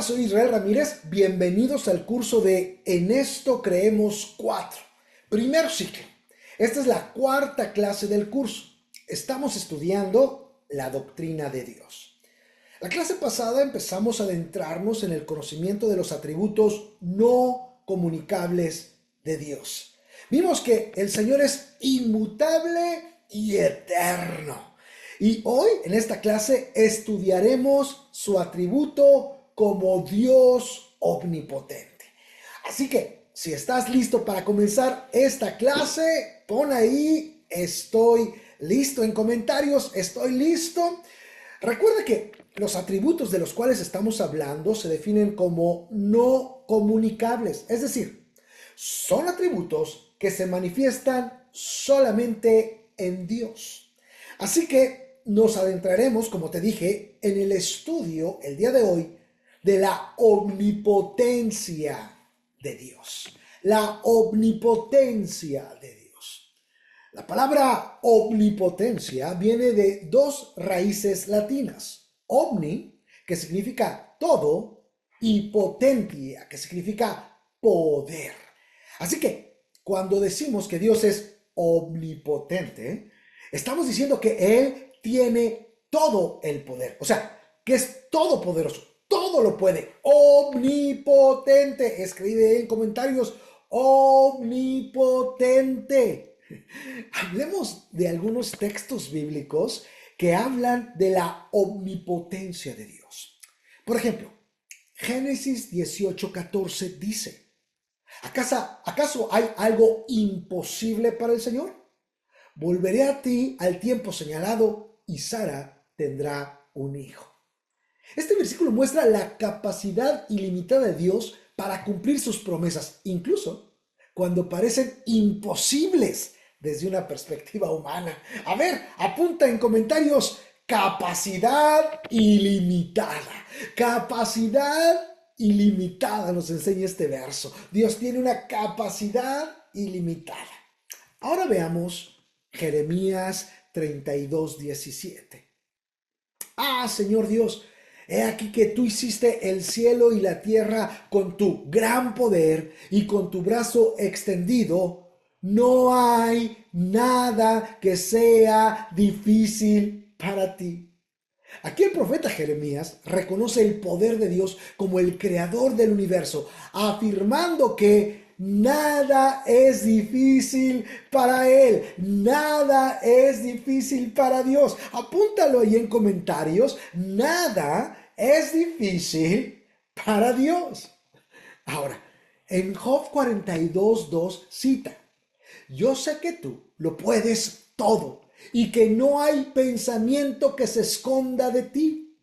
soy Israel Ramírez. Bienvenidos al curso de En esto creemos 4. Primer ciclo. Esta es la cuarta clase del curso. Estamos estudiando la doctrina de Dios. La clase pasada empezamos a adentrarnos en el conocimiento de los atributos no comunicables de Dios. Vimos que el Señor es inmutable y eterno. Y hoy en esta clase estudiaremos su atributo como Dios omnipotente. Así que si estás listo para comenzar esta clase, pon ahí estoy listo en comentarios, estoy listo. Recuerda que los atributos de los cuales estamos hablando se definen como no comunicables, es decir, son atributos que se manifiestan solamente en Dios. Así que nos adentraremos, como te dije, en el estudio el día de hoy de la omnipotencia de Dios. La omnipotencia de Dios. La palabra omnipotencia viene de dos raíces latinas. Omni, que significa todo, y potentia, que significa poder. Así que cuando decimos que Dios es omnipotente, estamos diciendo que Él tiene todo el poder, o sea, que es todopoderoso, todo lo puede, omnipotente. Escribe en comentarios, omnipotente. Hablemos de algunos textos bíblicos que hablan de la omnipotencia de Dios. Por ejemplo, Génesis 18:14 dice, ¿acaso hay algo imposible para el Señor? Volveré a ti al tiempo señalado y Sara tendrá un hijo. Este versículo muestra la capacidad ilimitada de Dios para cumplir sus promesas, incluso cuando parecen imposibles desde una perspectiva humana. A ver, apunta en comentarios, capacidad ilimitada. Capacidad ilimitada nos enseña este verso. Dios tiene una capacidad ilimitada. Ahora veamos Jeremías 32:17. Señor Dios, he aquí que tú hiciste el cielo y la tierra con tu gran poder y con tu brazo extendido. No hay nada que sea difícil para ti. Aquí el profeta Jeremías reconoce el poder de Dios como el creador del universo, afirmando que nada es difícil para Él, nada es difícil para Dios. Apúntalo ahí en comentarios, nada es difícil para Dios. Ahora, en Job 42:2 cita, yo sé que tú lo puedes todo y que no hay pensamiento que se esconda de ti.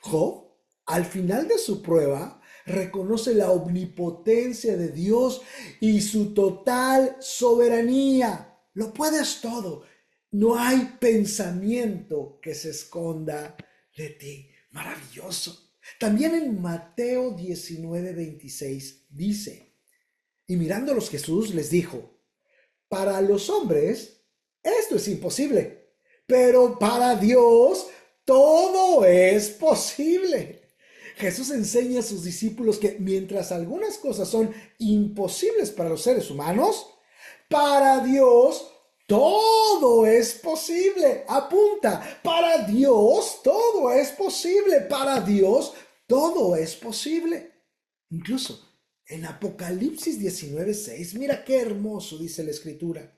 Job, al final de su prueba, reconoce la omnipotencia de Dios y su total soberanía. Lo puedes todo. No hay pensamiento que se esconda de ti. Maravilloso. También en Mateo 19:26 dice, y mirándolos Jesús les dijo, para los hombres esto es imposible, pero para Dios todo es posible. Jesús enseña a sus discípulos que mientras algunas cosas son imposibles para los seres humanos, para Dios todo es posible. Apunta, para Dios todo es posible. Para Dios todo es posible. Incluso en Apocalipsis 19:6, mira qué hermoso dice la Escritura.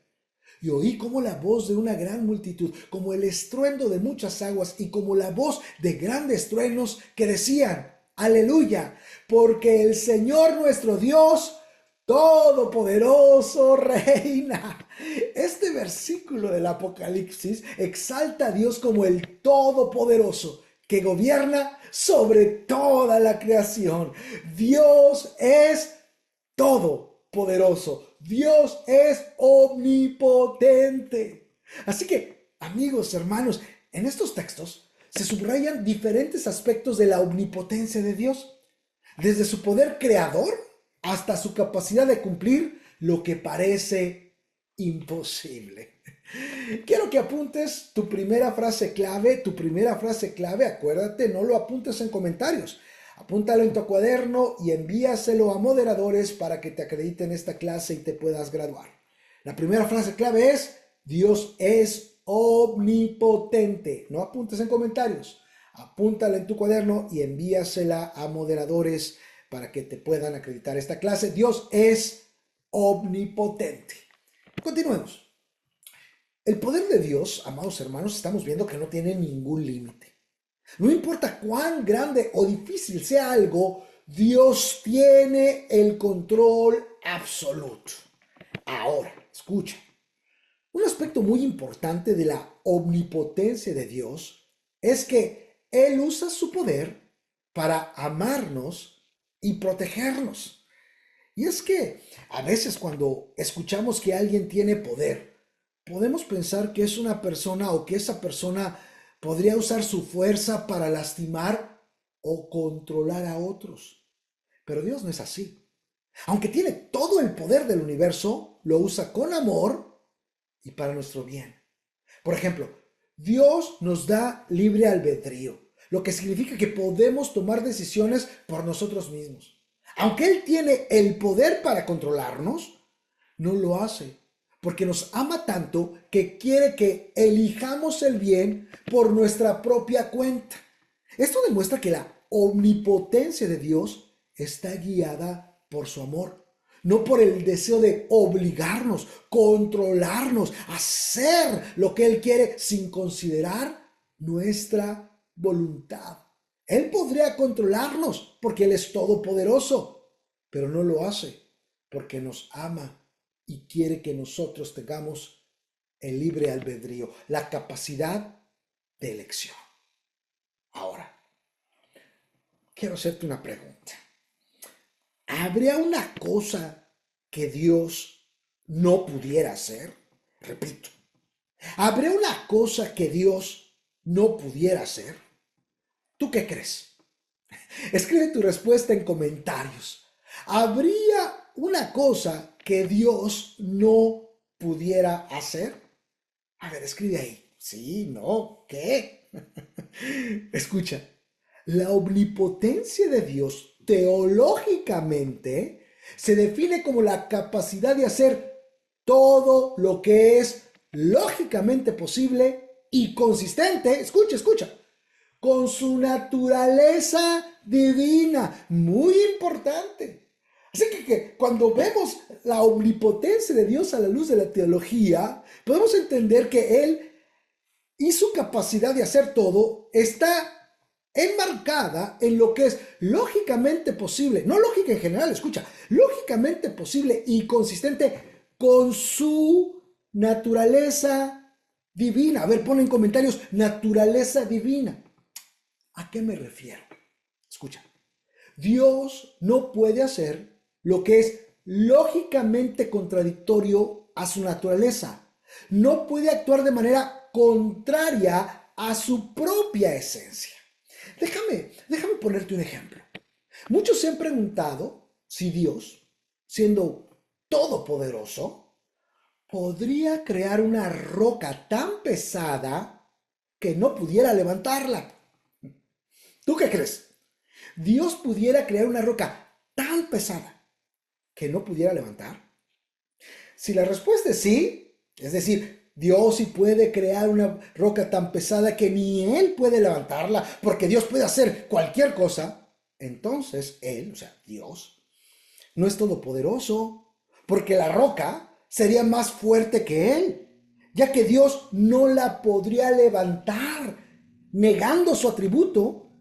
Y oí como la voz de una gran multitud, como el estruendo de muchas aguas y como la voz de grandes truenos que decían, aleluya, porque el Señor nuestro Dios Todopoderoso reina. Este versículo del Apocalipsis exalta a Dios como el Todopoderoso que gobierna sobre toda la creación. Dios es todopoderoso. Dios es omnipotente. Así que, amigos, hermanos, en estos textos se subrayan diferentes aspectos de la omnipotencia de Dios, desde su poder creador hasta su capacidad de cumplir lo que parece imposible. Quiero que apuntes tu primera frase clave, acuérdate, no lo apuntes en comentarios. Apúntalo en tu cuaderno y envíaselo a moderadores para que te acrediten esta clase y te puedas graduar. La primera frase clave es: Dios es omnipotente. No apuntes en comentarios. Apúntala en tu cuaderno y envíasela a moderadores para que te puedan acreditar esta clase. Dios es omnipotente. Continuemos. El poder de Dios, amados hermanos, estamos viendo que no tiene ningún límite. No importa cuán grande o difícil sea algo, Dios tiene el control absoluto. Ahora, escucha. Un aspecto muy importante de la omnipotencia de Dios es que Él usa su poder para amarnos y protegernos. Y es que a veces cuando escuchamos que alguien tiene poder, podemos pensar que es una persona o que esa persona podría usar su fuerza para lastimar o controlar a otros. Pero Dios no es así. Aunque tiene todo el poder del universo, lo usa con amor y para nuestro bien. Por ejemplo, Dios nos da libre albedrío, lo que significa que podemos tomar decisiones por nosotros mismos. Aunque Él tiene el poder para controlarnos, no lo hace, porque nos ama tanto que quiere que elijamos el bien por nuestra propia cuenta. Esto demuestra que la omnipotencia de Dios está guiada por su amor, no por el deseo de obligarnos, controlarnos, hacer lo que Él quiere sin considerar nuestra voluntad. Él podría controlarnos porque Él es todopoderoso, pero no lo hace porque nos ama y quiere que nosotros tengamos el libre albedrío, la capacidad de elección. Ahora, quiero hacerte una pregunta. ¿Habría una cosa que Dios no pudiera hacer? Repito, ¿habría una cosa que Dios no pudiera hacer? ¿Tú qué crees? Escribe tu respuesta en comentarios. ¿Habría una cosa que Dios no pudiera hacer? A ver, escribe ahí. Sí, no, ¿qué? Escucha, la omnipotencia de Dios teológicamente se define como la capacidad de hacer todo lo que es lógicamente posible y consistente, escucha, con su naturaleza divina. Muy importante. Así que cuando vemos la omnipotencia de Dios a la luz de la teología, podemos entender que Él y su capacidad de hacer todo está enmarcada en lo que es lógicamente posible, no lógica en general, escucha, lógicamente posible y consistente con su naturaleza divina. A ver, pon en comentarios, naturaleza divina. ¿A qué me refiero? Escucha, Dios no puede hacer lo que es lógicamente contradictorio a su naturaleza. No puede actuar de manera contraria a su propia esencia. Déjame ponerte un ejemplo. Muchos se han preguntado si Dios, siendo todopoderoso, podría crear una roca tan pesada que no pudiera levantarla. ¿Tú qué crees? ¿Dios pudiera crear una roca tan pesada que no pudiera levantar? Si la respuesta es sí, es decir, Dios sí puede crear una roca tan pesada que ni Él puede levantarla, porque Dios puede hacer cualquier cosa, entonces Él, o sea, Dios, no es todopoderoso, porque la roca sería más fuerte que Él, ya que Dios no la podría levantar, negando su atributo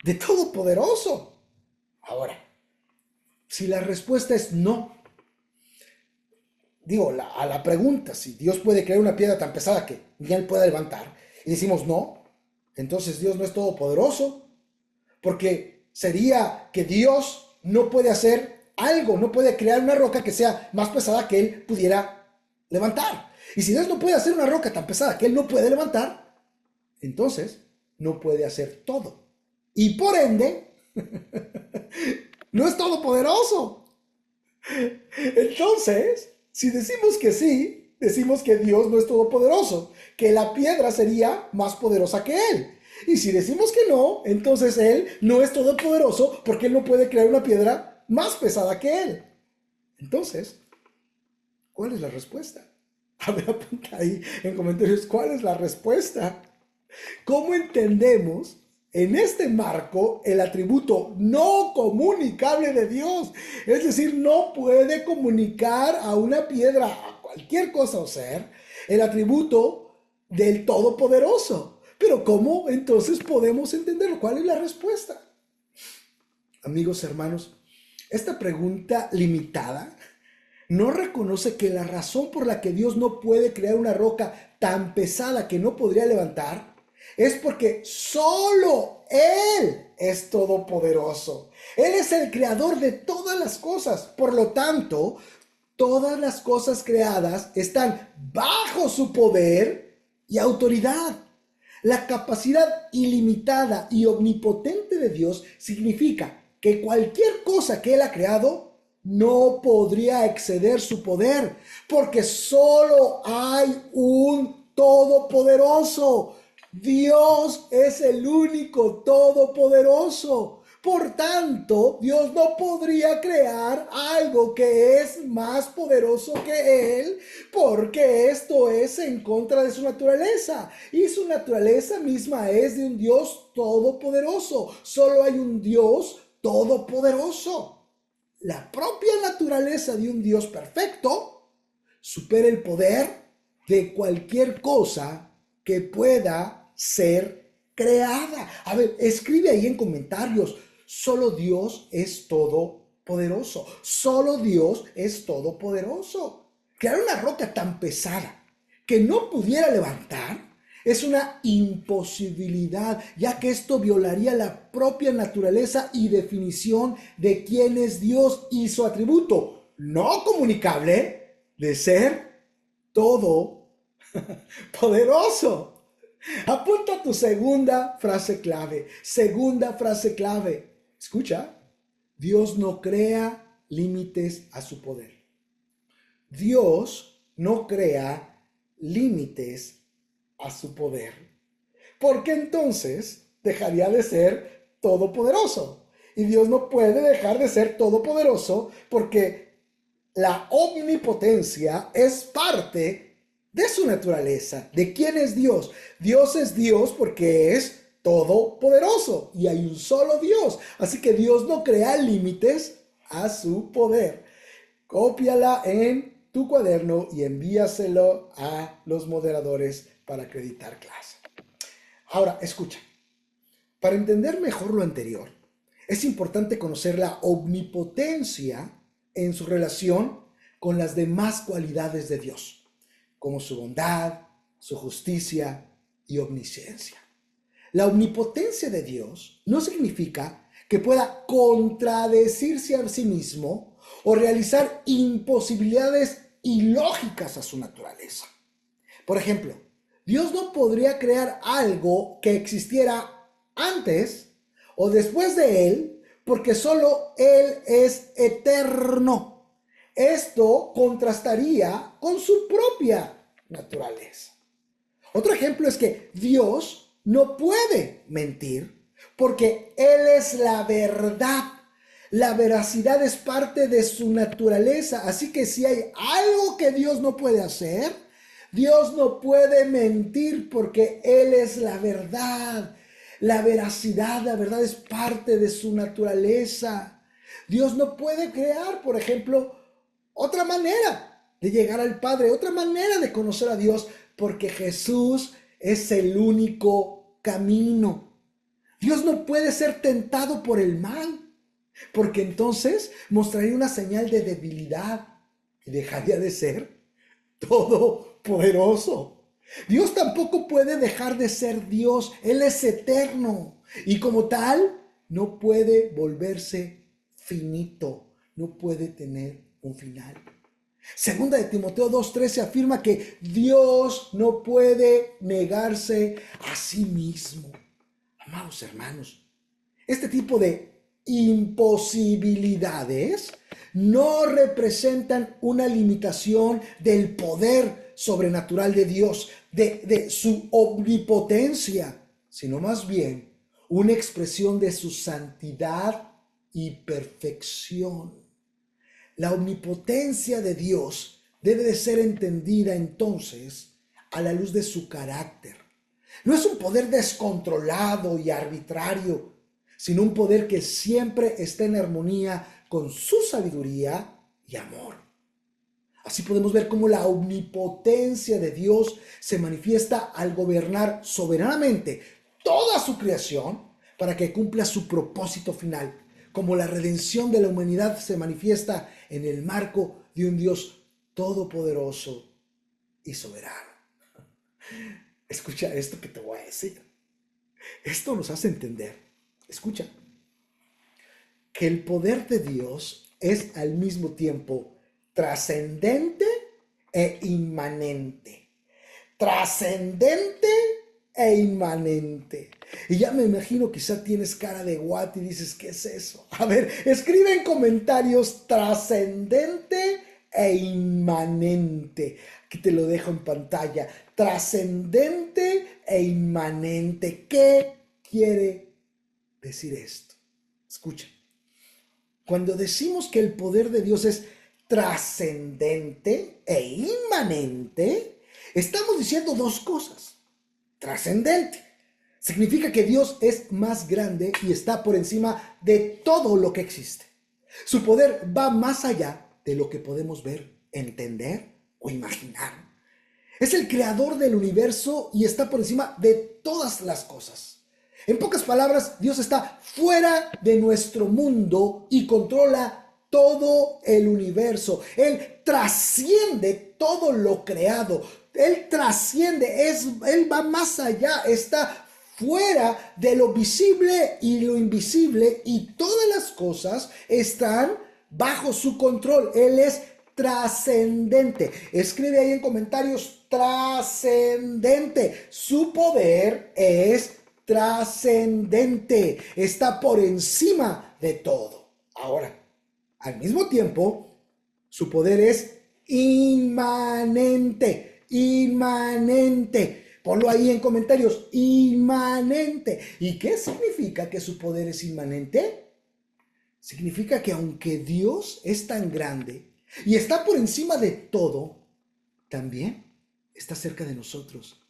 de todopoderoso. Ahora, si la respuesta es no, a la pregunta si Dios puede crear una piedra tan pesada que ni Él pueda levantar, y decimos no, entonces Dios no es todopoderoso, porque sería que Dios no puede hacer algo, no puede crear una roca que sea más pesada que Él pudiera levantar. Y si Dios no puede hacer una roca tan pesada que Él no puede levantar, entonces no puede hacer todo. Y por ende, no es todopoderoso. Entonces, si decimos que sí, decimos que Dios no es todopoderoso, que la piedra sería más poderosa que Él. Y si decimos que no, entonces Él no es todopoderoso porque Él no puede crear una piedra más pesada que Él. Entonces, ¿cuál es la respuesta? A ver, apunta ahí en comentarios, ¿cuál es la respuesta? ¿Cómo entendemos en este marco el atributo no comunicable de Dios? Es decir, no puede comunicar a una piedra, a cualquier cosa o ser, el atributo del Todopoderoso. Pero ¿cómo entonces podemos entenderlo? ¿Cuál es la respuesta? Amigos, hermanos, esta pregunta limitada no reconoce que la razón por la que Dios no puede crear una roca tan pesada que no podría levantar es porque solo Él es todopoderoso. Él es el creador de todas las cosas. Por lo tanto, todas las cosas creadas están bajo su poder y autoridad. La capacidad ilimitada y omnipotente de Dios significa que cualquier cosa que Él ha creado no podría exceder su poder, porque solo hay un todopoderoso. Dios es el único todopoderoso. Por tanto, Dios no podría crear algo que es más poderoso que Él, porque esto es en contra de su naturaleza. Y su naturaleza misma es de un Dios todopoderoso. Solo hay un Dios todopoderoso. La propia naturaleza de un Dios perfecto supera el poder de cualquier cosa que pueda ser creada. A ver, escribe ahí en comentarios. Solo Dios es todopoderoso. Solo Dios es todopoderoso. Crear una roca tan pesada que no pudiera levantar es una imposibilidad, ya que esto violaría la propia naturaleza y definición de quién es Dios y su atributo no comunicable de ser todopoderoso. Apunta tu segunda frase clave. Segunda frase clave. Escucha. Dios no crea límites a su poder. Dios no crea límites a su poder. Porque entonces dejaría de ser todopoderoso. Y Dios no puede dejar de ser todopoderoso porque la omnipotencia es parte de su naturaleza. ¿De quién es Dios? Dios es Dios porque es todopoderoso y hay un solo Dios. Así que Dios no crea límites a su poder. Cópiala en tu cuaderno y envíaselo a los moderadores para acreditar clase. Ahora, escucha. Para entender mejor lo anterior, es importante conocer la omnipotencia en su relación con las demás cualidades de Dios, como su bondad, su justicia y omnisciencia. La omnipotencia de Dios no significa que pueda contradecirse a sí mismo o realizar imposibilidades ilógicas a su naturaleza. Por ejemplo, Dios no podría crear algo que existiera antes o después de Él, porque solo Él es eterno. Esto contrastaría con su propia naturaleza. Otro ejemplo es que Dios no puede mentir porque Él es la verdad. La veracidad es parte de su naturaleza. Así que si hay algo que Dios no puede hacer, Dios no puede mentir porque Él es la verdad. La veracidad, la verdad es parte de su naturaleza. Dios no puede crear, por ejemplo, otra manera de llegar al Padre, otra manera de conocer a Dios, porque Jesús es el único camino. Dios no puede ser tentado por el mal, porque entonces mostraría una señal de debilidad y dejaría de ser todopoderoso. Dios tampoco puede dejar de ser Dios. Él es eterno y como tal no puede volverse finito, no puede tener un final. Segunda de Timoteo 2:13 afirma que Dios no puede negarse a sí mismo. Amados hermanos, este tipo de imposibilidades no representan una limitación del poder sobrenatural de Dios, de su omnipotencia. sino más bien una expresión de su santidad y perfección. La omnipotencia de Dios debe de ser entendida entonces a la luz de su carácter. No es un poder descontrolado y arbitrario, sino un poder que siempre está en armonía con su sabiduría y amor. Así podemos ver cómo la omnipotencia de Dios se manifiesta al gobernar soberanamente toda su creación para que cumpla su propósito final, como la redención de la humanidad se manifiesta en el marco de un Dios todopoderoso y soberano. Escucha esto que te voy a decir. Esto nos hace entender, escucha, que el poder de Dios es al mismo tiempo trascendente e inmanente. Trascendente e inmanente. Y ya me imagino, quizá tienes cara de what y dices, ¿qué es eso? A ver, escribe en comentarios trascendente e inmanente. Aquí te lo dejo en pantalla. Trascendente e inmanente. ¿Qué quiere decir esto? Escucha. Cuando decimos que el poder de Dios es trascendente e inmanente, estamos diciendo dos cosas. Trascendente significa que Dios es más grande y está por encima de todo lo que existe. Su poder va más allá de lo que podemos ver, entender o imaginar. Es el creador del universo y está por encima de todas las cosas. En pocas palabras, Dios está fuera de nuestro mundo y controla todo el universo. Él trasciende todo lo creado. Él trasciende, Él va más allá, está fuera de lo visible y lo invisible, y todas las cosas están bajo su control. Él es trascendente. Escribe ahí en comentarios, trascendente. Su poder es trascendente, está por encima de todo. Ahora, al mismo tiempo, su poder es inmanente, inmanente. Ponlo ahí en comentarios, inmanente. ¿Y qué significa que su poder es inmanente? Significa que aunque Dios es tan grande y está por encima de todo, también está cerca de nosotros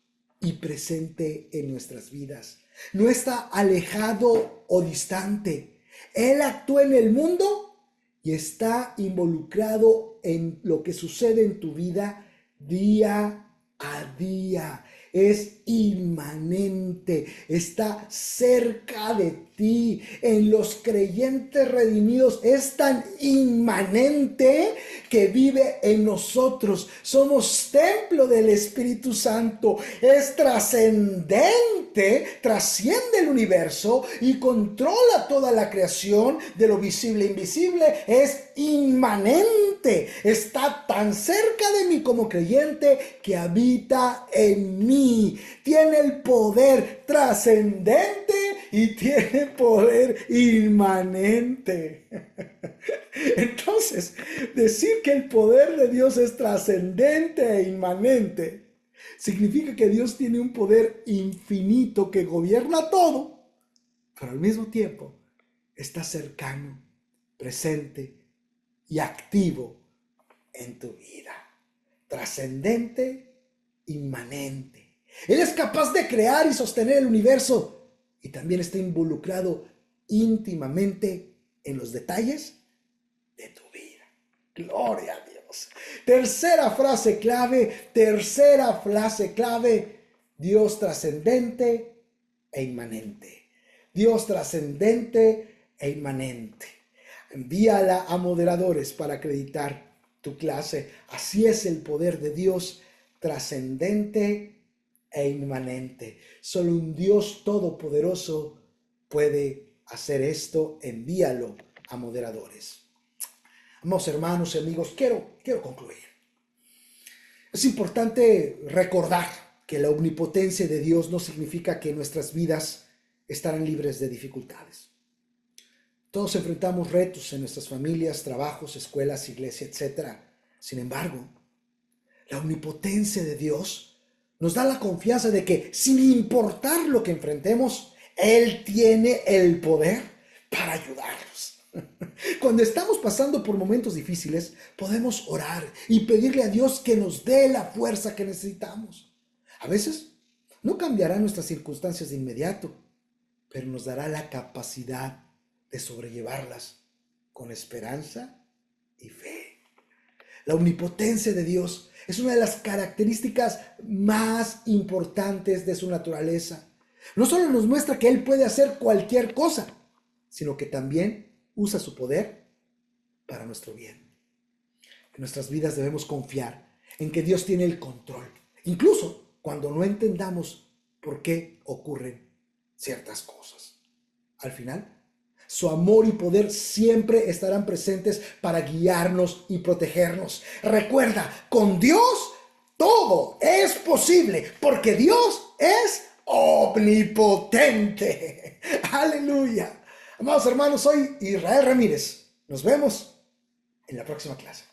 y presente en nuestras vidas. No está alejado o distante. Él actúa en el mundo y está involucrado en lo que sucede en tu vida día a día. Es inmanente, está cerca de ti. En los creyentes redimidos es tan inmanente que vive en nosotros. Somos templo del Espíritu Santo. Es trascendente, trasciende el universo y controla toda la creación, de lo visible e invisible. Es inmanente, está tan cerca de mí como creyente que habita en mí. Tiene el poder trascendente y tiene poder inmanente. Entonces, decir que el poder de Dios es trascendente e inmanente significa que Dios tiene un poder infinito que gobierna todo, pero al mismo tiempo está cercano, presente y activo en tu vida. Trascendente, inmanente. Él es capaz de crear y sostener el universo y también está involucrado íntimamente en los detalles de tu vida. Gloria a Dios. Tercera frase clave, Dios trascendente e inmanente. Dios trascendente e inmanente. Envíala a moderadores para acreditar tu clase. Así es el poder de Dios trascendente e inmanente. Solo un Dios todopoderoso puede hacer esto. Envíalo a moderadores. Amados hermanos y amigos, quiero concluir. Es importante recordar que la omnipotencia de Dios no significa que nuestras vidas estarán libres de dificultades. Todos enfrentamos retos en nuestras familias, trabajos, escuelas, iglesia, etc. Sin embargo, la omnipotencia de Dios nos da la confianza de que sin importar lo que enfrentemos, Él tiene el poder para ayudarnos. Cuando estamos pasando por momentos difíciles, podemos orar y pedirle a Dios que nos dé la fuerza que necesitamos. A veces no cambiará nuestras circunstancias de inmediato, pero nos dará la capacidad de sobrellevarlas con esperanza y fe. La omnipotencia de Dios es una de las características más importantes de su naturaleza. No solo nos muestra que Él puede hacer cualquier cosa, sino que también usa su poder para nuestro bien. En nuestras vidas debemos confiar en que Dios tiene el control, incluso cuando no entendamos por qué ocurren ciertas cosas. Al final, su amor y poder siempre estarán presentes para guiarnos y protegernos. Recuerda, con Dios todo es posible, porque Dios es omnipotente. Aleluya. Amados hermanos, soy Israel Ramírez. Nos vemos en la próxima clase.